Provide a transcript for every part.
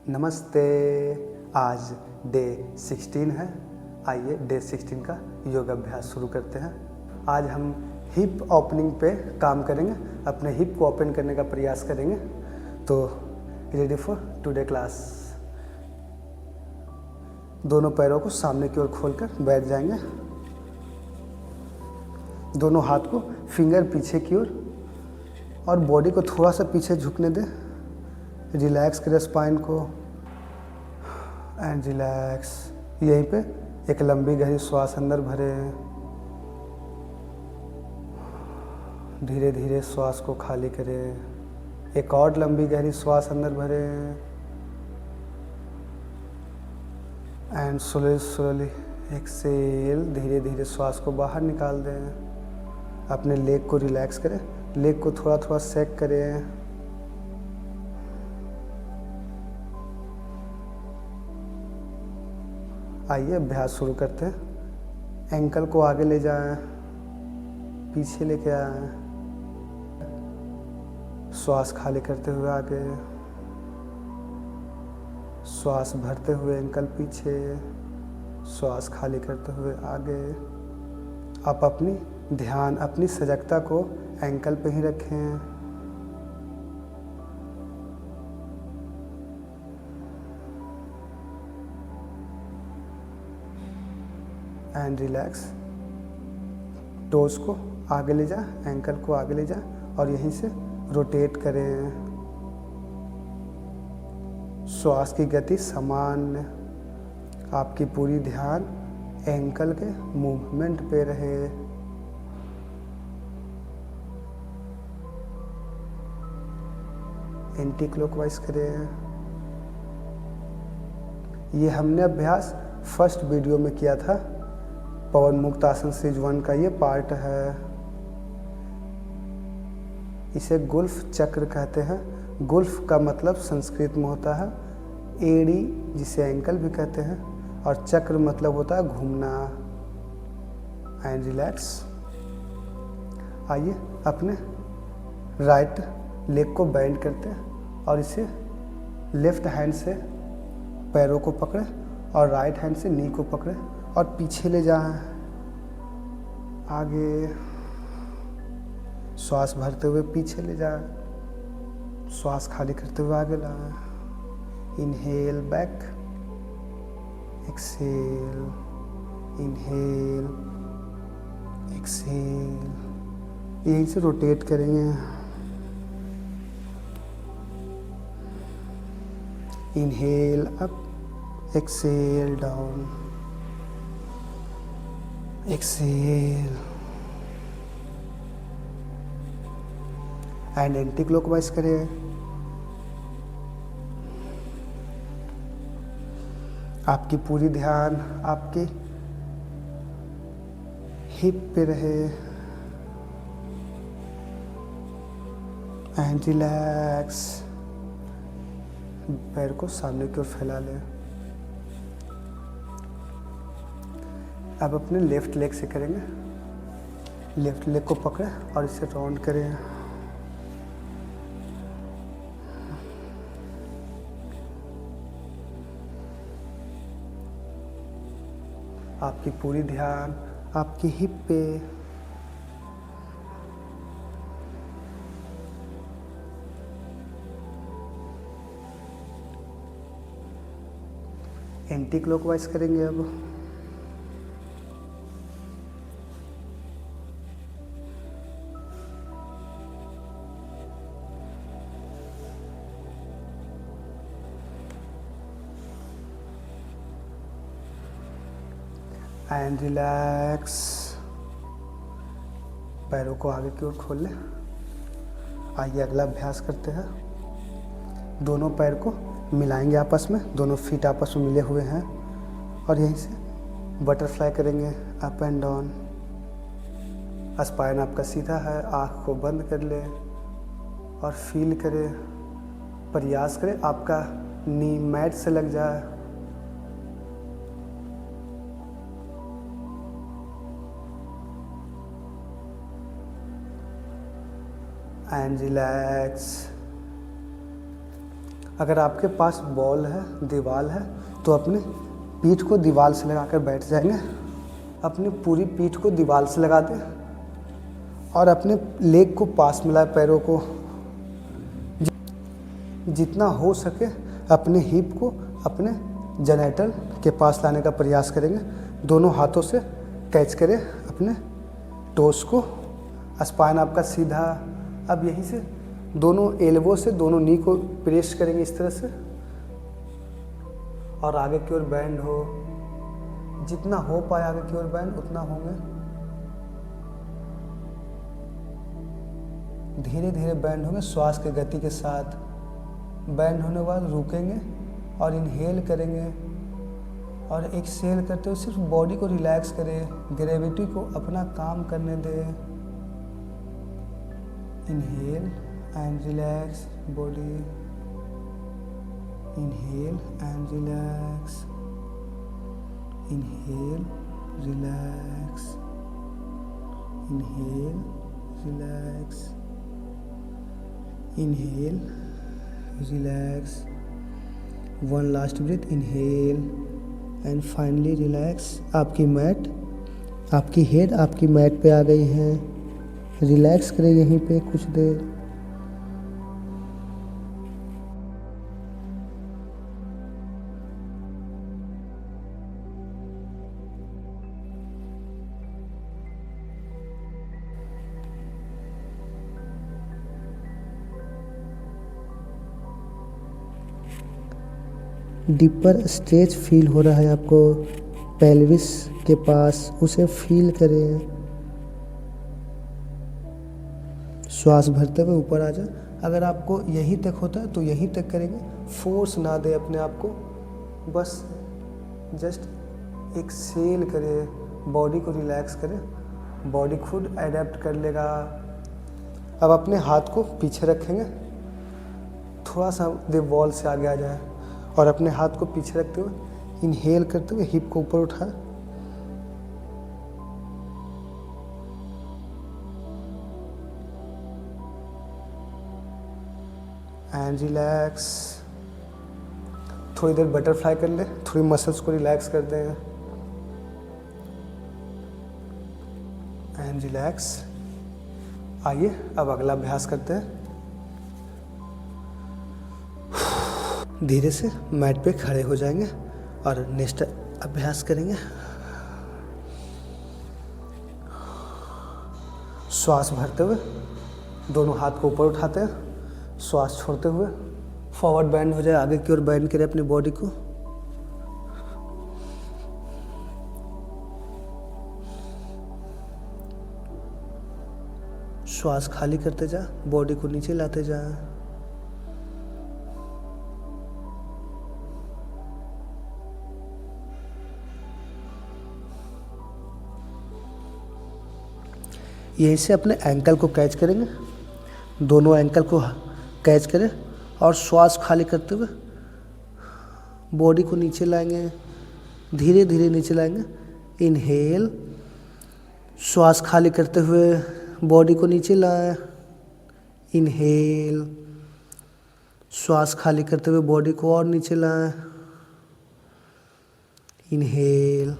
नमस्ते। आज डे 16 है। आइए डे 16 का योग अभ्यास शुरू करते हैं। आज हम हिप ओपनिंग पे काम करेंगे, अपने हिप को ओपन करने का प्रयास करेंगे। तो रेडी फॉर टुडे क्लास। दोनों पैरों को सामने की ओर खोलकर बैठ जाएंगे। दोनों हाथ को फिंगर पीछे की ओर और बॉडी को थोड़ा सा पीछे झुकने दें। रिलैक्स करें स्पाइन को एंड रिलैक्स। यहीं पे एक लंबी गहरी श्वास अंदर भरें। धीरे धीरे श्वास को खाली करें। एक और लंबी गहरी श्वास अंदर भरें एंड स्लोली एक्सेल। धीरे धीरे श्वास को बाहर निकाल दें। अपने लेग को रिलैक्स करें, लेग को थोड़ा थोड़ा सेक करें। आइए अभ्यास शुरू करते हैं। एंकल को आगे ले जाएं, पीछे लेके आएं। श्वास खाली करते हुए आगे, श्वास भरते हुए एंकल पीछे, श्वास खाली करते हुए आगे। आप अपनी ध्यान, अपनी सजगता को एंकल पे ही रखें। And relax. टोस को आगे ले जाए, एंकल को आगे ले जाए और यहीं से रोटेट करें। श्वास की गति सामान्य। आपकी पूरी ध्यान एंकल के मूवमेंट पे रहे। एंटी क्लॉकवाइज करें। ये हमने अभ्यास फर्स्ट वीडियो में किया था। पवन मुक्त आसन सीरीज 1 का ये पार्ट है। इसे गुल्फ चक्र कहते हैं। गुल्फ का मतलब संस्कृत में होता है एड़ी, जिसे एंकल भी कहते हैं, और चक्र मतलब होता है घूमना। And relax. आइए अपने राइट लेग को बेंड करते हैं और इसे लेफ्ट हैंड से पैरों को पकड़ें और राइट हैंड से नी को पकड़ें और पीछे ले जाएं। आगे श्वास भरते हुए पीछे ले जाएं। श्वास खाली करते हुए आगे लाएं। Inhale back, exhale, inhale, exhale. यहीं से रोटेट करेंगे। Inhale up, exhale down, exhale and anticlockwise करें। आपकी पूरी ध्यान आपके हिप पे रहे एंड रिलैक्स। पैर को सामने की ओर फैला लें। अब अपने लेफ्ट लेग से करेंगे। लेफ्ट लेग को पकड़ें और इसे राउंड करें। आपकी पूरी ध्यान आपकी हिप पे। एंटी क्लॉकवाइज करेंगे अब। And relax. पैरों को आगे की ओर खोल लें। आइए अगला अभ्यास करते हैं। दोनों पैर को मिलाएंगे आपस में। दोनों फीट आपस में मिले हुए हैं और यहीं से बटरफ्लाई करेंगे अप एंड डाउन। स्पाइन आपका सीधा है। आँख को बंद कर लें और फील करें, प्रयास करें आपका नी मैट से लग जाए। And relax. अगर आपके पास बॉल है, दीवार है, तो अपने पीठ को दीवार से लगाकर बैठ जाएंगे। अपनी पूरी पीठ को दीवार से लगा दें और अपने लेग को पास मिलाए, पैरों को जितना हो सके अपने हिप को अपने जेनिटल के पास लाने का प्रयास करेंगे। दोनों हाथों से कैच करें अपने टोस को, स्पाइन आपका सीधा। अब यहीं से दोनों एल्बो से दोनों नी को प्रेस करेंगे इस तरह से और आगे की ओर बैंड हो, जितना हो पाए आगे की ओर बैंड उतना होंगे। धीरे धीरे बैंड होंगे श्वास की गति के साथ। बैंड होने के बाद रुकेंगे और इनहेल करेंगे और एक्सहेल करते हुए सिर्फ बॉडी को रिलैक्स करें, ग्रेविटी को अपना काम करने दें। Inhale and relax body, inhale and relax, inhale relax, inhale relax, inhale relax. One last breath, inhale and finally relax. आपकी मैट, आपकी हेड आपकी मैट पे आ गई है। रिलैक्स करें यहीं पे कुछ देर। डीपर स्ट्रेच फील हो रहा है आपको पेल्विस के पास, उसे फील करें। श्वास भरते हुए ऊपर आ जाए। अगर आपको यहीं तक होता है तो यहीं तक करेंगे, फोर्स ना दे अपने आप को, बस जस्ट एक्सहेल करें, बॉडी को रिलैक्स करें, बॉडी खुद अडेप्ट कर लेगा। अब अपने हाथ को पीछे रखेंगे, थोड़ा सा दे वॉल से आगे आ जाए और अपने हाथ को पीछे रखते हुए इनहेल करते हुए हिप को ऊपर उठाएं एंड रिलैक्स। थोड़ी देर बटरफ्लाई कर ले, थोड़ी मसल्स को रिलैक्स कर दें एंड रिलैक्स। आइए अब अगला अभ्यास करते हैं। धीरे से मैट पे खड़े हो जाएंगे और नेक्स्ट अभ्यास करेंगे। श्वास भरते हुए दोनों हाथ को ऊपर उठाते हैं, श्वास छोड़ते हुए फॉरवर्ड बैंड हो जाए, आगे की ओर बैंड करें अपनी बॉडी को। श्वास खाली करते जा, बॉडी को नीचे लाते जा। यहीं से अपने एंकल को कैच करेंगे, दोनों एंकल को कैच करें और श्वास खाली करते हुए बॉडी को नीचे लाएंगे, धीरे धीरे नीचे लाएंगे। इनहेल, श्वास खाली करते हुए बॉडी को नीचे लाएं। इनहेल, श्वास खाली करते हुए बॉडी को और नीचे लाएं। इनहेल,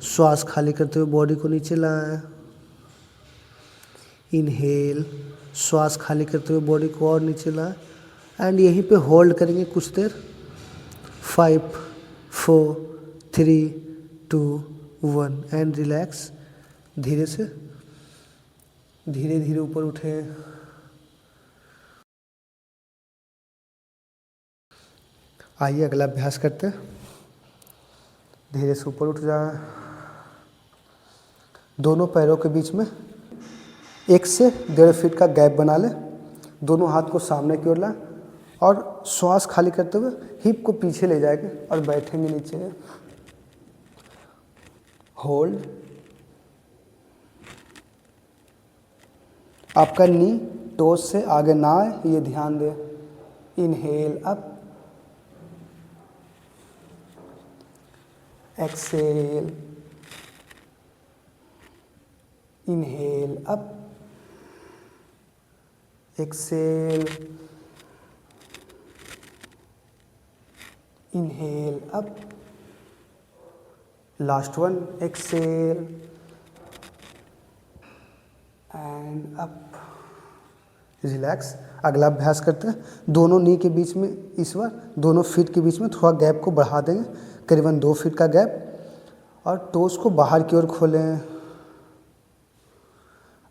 श्वास खाली करते हुए बॉडी को नीचे लाएं। इनहेल, श्वास खाली करते हुए बॉडी को और नीचे लाएं एंड यहीं पे होल्ड करेंगे कुछ देर। 5 4 3 2 1 एंड रिलैक्स। धीरे से धीरे धीरे ऊपर उठे। आइए अगला अभ्यास करते हैं। धीरे से ऊपर उठ जाए, दोनों पैरों के बीच में 1 से 1.5 फीट का गैप बना लें। दोनों हाथ को सामने की ओर लाएं और श्वास खाली करते हुए हिप को पीछे ले जाएंगे और बैठेंगे नीचे। होल्ड। आपका नी टोस से आगे ना आए, ये ध्यान दें। Inhale up, exhale, inhale up, exhale, inhale up, last one exhale and up, relax. अगला अभ्यास करते हैं, दोनों नी के बीच में, इस बार दोनों फीट के बीच में थोड़ा गैप को बढ़ा देंगे, करीबन 2 फीट का गैप, और टोस को बाहर की ओर खोलें।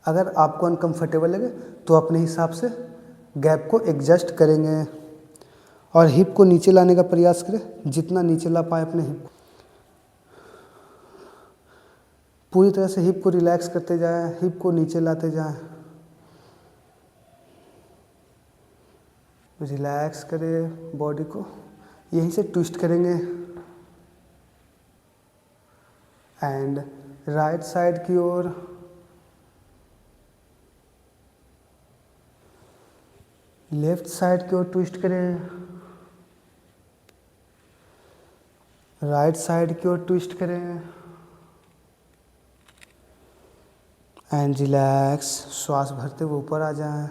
अगर आपको अनकंफर्टेबल लगे तो अपने हिसाब से गैप को एडजस्ट करेंगे, और हिप को नीचे लाने का प्रयास करें, जितना नीचे ला पाए अपने हिप को। पूरी तरह से हिप को रिलैक्स करते जाएं, हिप को नीचे लाते जाएं, रिलैक्स करें बॉडी को। यहीं से ट्विस्ट करेंगे एंड राइट साइड की ओर, लेफ्ट साइड की ओर ट्विस्ट करें, राइट साइड की ओर ट्विस्ट करें एंड रिलैक्स। श्वास भरते हुए ऊपर आ जाएं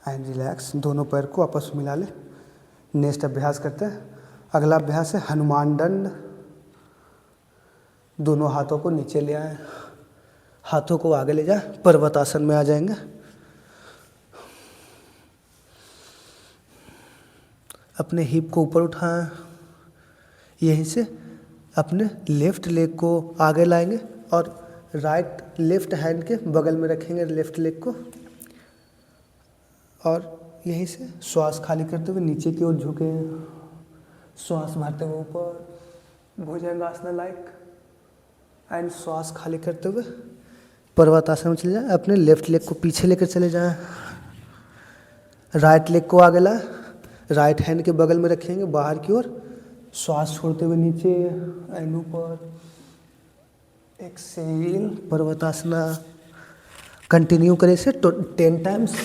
एंड रिलैक्स। दोनों पैर को आपस में मिला लें। नेक्स्ट अभ्यास करते हैं। अगला अभ्यास है हनुमान दंड। दोनों हाथों को नीचे ले आए, हाथों को आगे ले जाए, पर्वतासन में आ जाएंगे। अपने हिप को ऊपर उठाएं, यहीं से अपने लेफ्ट लेग को आगे लाएंगे और राइट लेफ्ट हैंड के बगल में रखेंगे लेफ्ट लेग को, और यहीं से श्वास खाली करते हुए नीचे की ओर झुके, श्वास भरते हुए ऊपर भुजंगासन लाइक एंड श्वास खाली करते हुए पर्वतासन में चले जाएं। अपने लेफ्ट लेग को पीछे लेकर चले जाएं, राइट लेग को आगे लाएं, राइट हैंड के बगल में रखेंगे बाहर की ओर, श्वास छोड़ते हुए नीचे एंड ऊपर, एक्सेल, पर्वतासना। कंटिन्यू करें इसे 10 टाइम्स।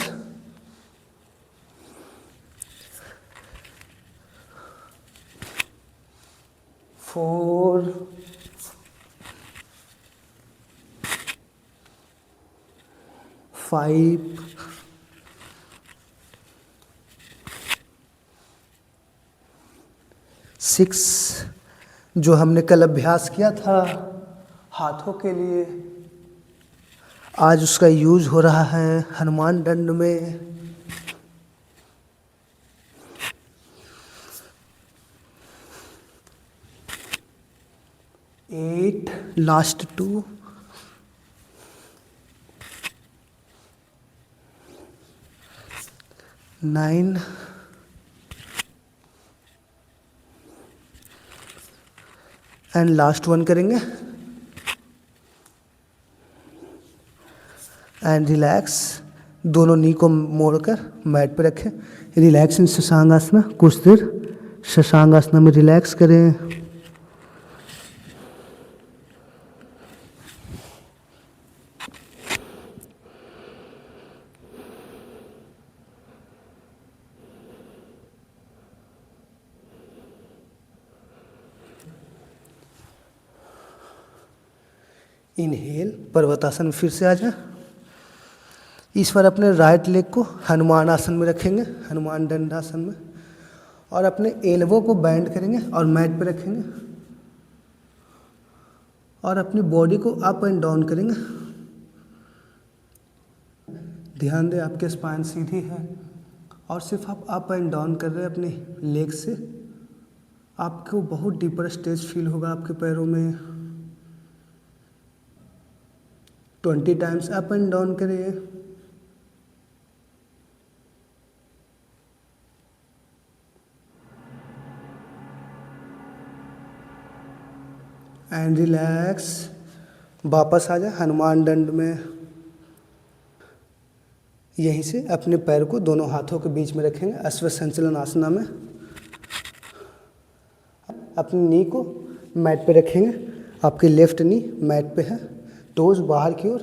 फोर, 5, 6। जो हमने कल अभ्यास किया था हाथों के लिए, आज उसका यूज हो रहा है हनुमान दंड में। 8, लास्ट 2, 9, एंड लास्ट 1 करेंगे एंड रिलैक्स। दोनों नी को मोड़कर मैट पे रखें, रिलैक्स इन शशांगासना। कुछ देर शशांगासना में रिलैक्स करें। इनहेल, पर्वतासन फिर से आ जाए। इस बार अपने राइट लेग को हनुमान आसन में रखेंगे, हनुमान दंडासन में, और अपने एल्बो को बैंड करेंगे और मैट पे रखेंगे और अपनी बॉडी को अप एंड डाउन करेंगे। ध्यान दें आपके स्पाइन सीधी है और सिर्फ आप अप एंड डाउन कर रहे हैं अपने लेग से। आपको बहुत डीपर स्ट्रेच फील होगा आपके पैरों में। 20 टाइम्स अप एंड डाउन करिए। And relax. वापस आ जाए हनुमान दंड में। यहीं से अपने पैर को दोनों हाथों के बीच में रखेंगे अश्व संचलन आसना में। अपनी नी को मैट पे रखेंगे, आपकी लेफ्ट नी मैट पे है, टोज बाहर की ओर,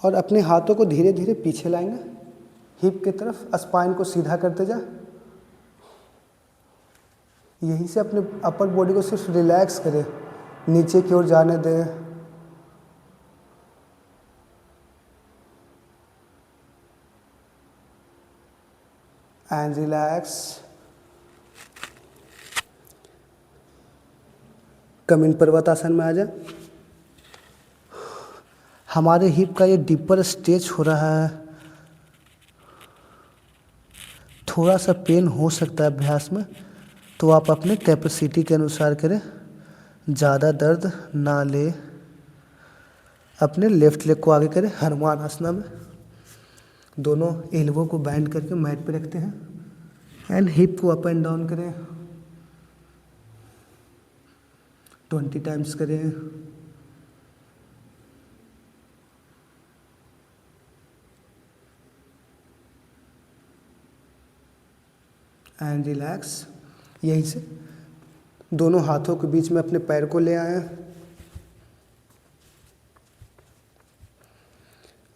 और अपने हाथों को धीरे धीरे पीछे लाएंगे हिप की तरफ। स्पाइन को सीधा करते जा। यहीं से अपने अपर बॉडी को सिर्फ रिलैक्स करें, नीचे की ओर जाने दें। And relax. कम इन पर्वतासन में आ जा। हमारे हिप का ये डीपर स्ट्रेच हो रहा है, थोड़ा सा पेन हो सकता है अभ्यास में, तो आप अपने कैपेसिटी के अनुसार करें, ज़्यादा दर्द ना ले। अपने लेफ्ट लेग को आगे करें हनुमान आसना में, दोनों एल्बो को बैंड करके मैट पे रखते हैं एंड हिप को अप एंड डाउन करें, 20 टाइम्स करें। And relax. यहीं से दोनों हाथों के बीच में अपने पैर को ले आए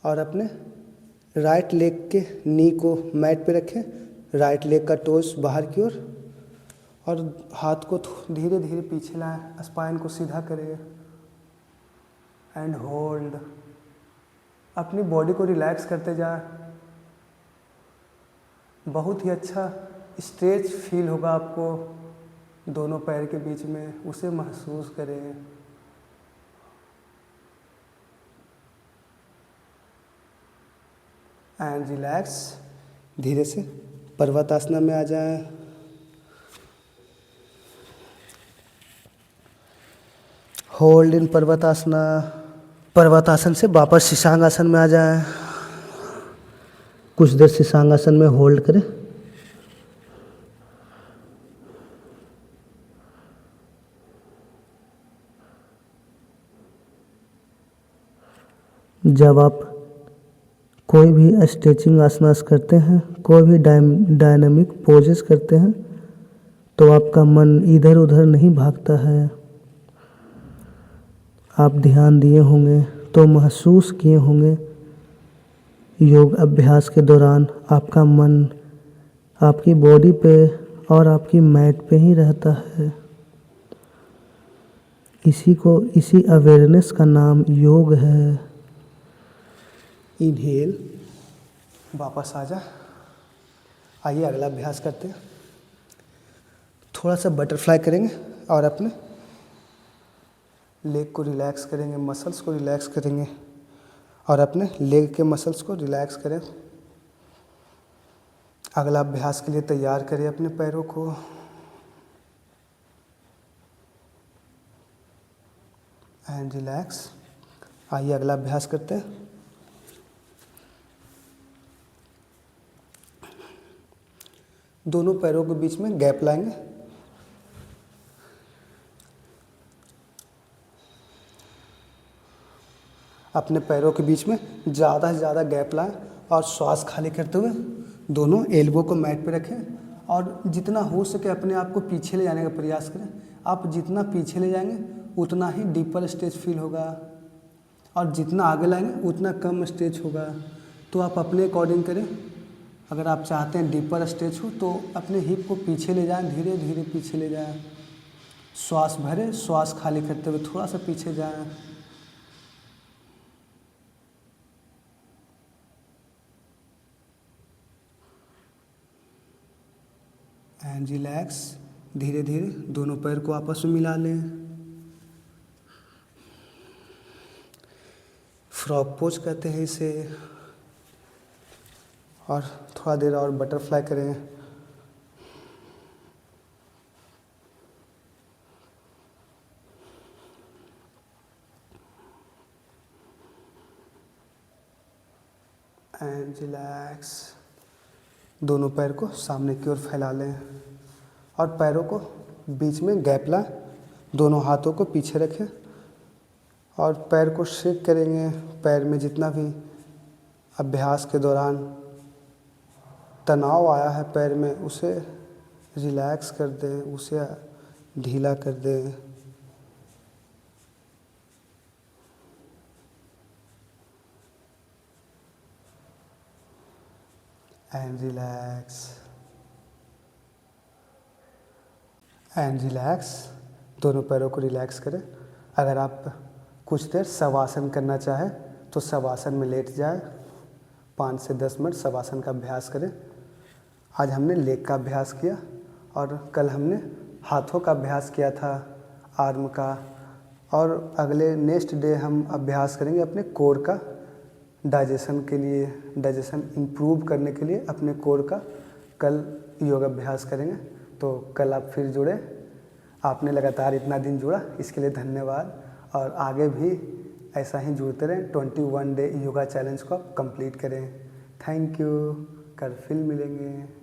और अपने राइट लेग के नी को मैट पे रखें, राइट लेग का टोस बाहर की ओर और हाथ को धीरे धीरे पीछे लाएं, स्पाइन को सीधा करें एंड होल्ड। अपनी बॉडी को रिलैक्स करते जाएं, बहुत ही अच्छा स्ट्रेच फील होगा आपको दोनों पैर के बीच में, उसे महसूस करें। And relax. धीरे से पर्वतासना में आ जाएं। Hold in पर्वतासना। पर्वतासन से वापस शीशांगासन में आ जाएं। कुछ देर शीशांगासन में होल्ड करें। जब आप कोई भी स्ट्रेचिंग आसनास करते हैं, कोई भी डायनामिक पोजेस करते हैं, तो आपका मन इधर उधर नहीं भागता है। आप ध्यान दिए होंगे तो महसूस किए होंगे योग अभ्यास के दौरान आपका मन आपकी बॉडी पे और आपकी मैट पे ही रहता है। इसी अवेयरनेस का नाम योग है। इनहेल, वापस आ जा। आइए अगला अभ्यास करते हैं। थोड़ा सा बटरफ्लाई करेंगे और अपने लेग को रिलैक्स करेंगे, मसल्स को रिलैक्स करेंगे और अपने लेग के मसल्स को रिलैक्स करें। अगला अभ्यास के लिए तैयार करें अपने पैरों को। And relax. आइए अगला अभ्यास करते हैं। दोनों पैरों के बीच में गैप लाएंगे। अपने पैरों के बीच में ज़्यादा से ज़्यादा गैप लाएं और श्वास खाली करते हुए दोनों एल्बो को मैट पे रखें और जितना हो सके अपने आप को पीछे ले जाने का प्रयास करें। आप जितना पीछे ले जाएंगे उतना ही डीपर स्ट्रेच फील होगा और जितना आगे लाएंगे उतना कम स्ट्रेच होगा। तो आप अपने अकॉर्डिंग करें। अगर आप चाहते हैं डीपर स्ट्रेच हो तो अपने हिप को पीछे ले जाएं, धीरे धीरे पीछे ले जाएं। श्वास भरें, श्वास खाली करते हुए थोड़ा सा पीछे जाएं। And relax. धीरे धीरे दोनों पैर को आपस में मिला लें। फ्रॉग पोज कहते हैं इसे। और थोड़ा देर और बटरफ्लाई करें। And relax. दोनों पैर को सामने की ओर फैला लें और पैरों को बीच में गैप लाएं। दोनों हाथों को पीछे रखें और पैर को शेक करेंगे। पैर में जितना भी अभ्यास के दौरान तनाव आया है पैर में उसे रिलैक्स कर दें, उसे ढीला कर दें। And relax. And relax. दोनों पैरों को रिलैक्स करें। अगर आप कुछ देर शवासन करना चाहें तो शवासन में लेट जाएं। 5 से 10 मिनट शवासन का अभ्यास करें आज हमने लेग का अभ्यास किया और कल हमने हाथों का अभ्यास किया था, आर्म का। और अगले नेक्स्ट डे हम अभ्यास करेंगे अपने कोर का, डाइजेशन के लिए, डाइजेशन इम्प्रूव करने के लिए अपने कोर का कल योग अभ्यास करेंगे। तो कल आप फिर जुड़े। आपने लगातार इतना दिन जुड़ा, इसके लिए धन्यवाद। और आगे भी ऐसा ही जुड़ते रहें। 21 डे योगा चैलेंज को आप कंप्लीट करें। Thank you. कल फिर मिलेंगे।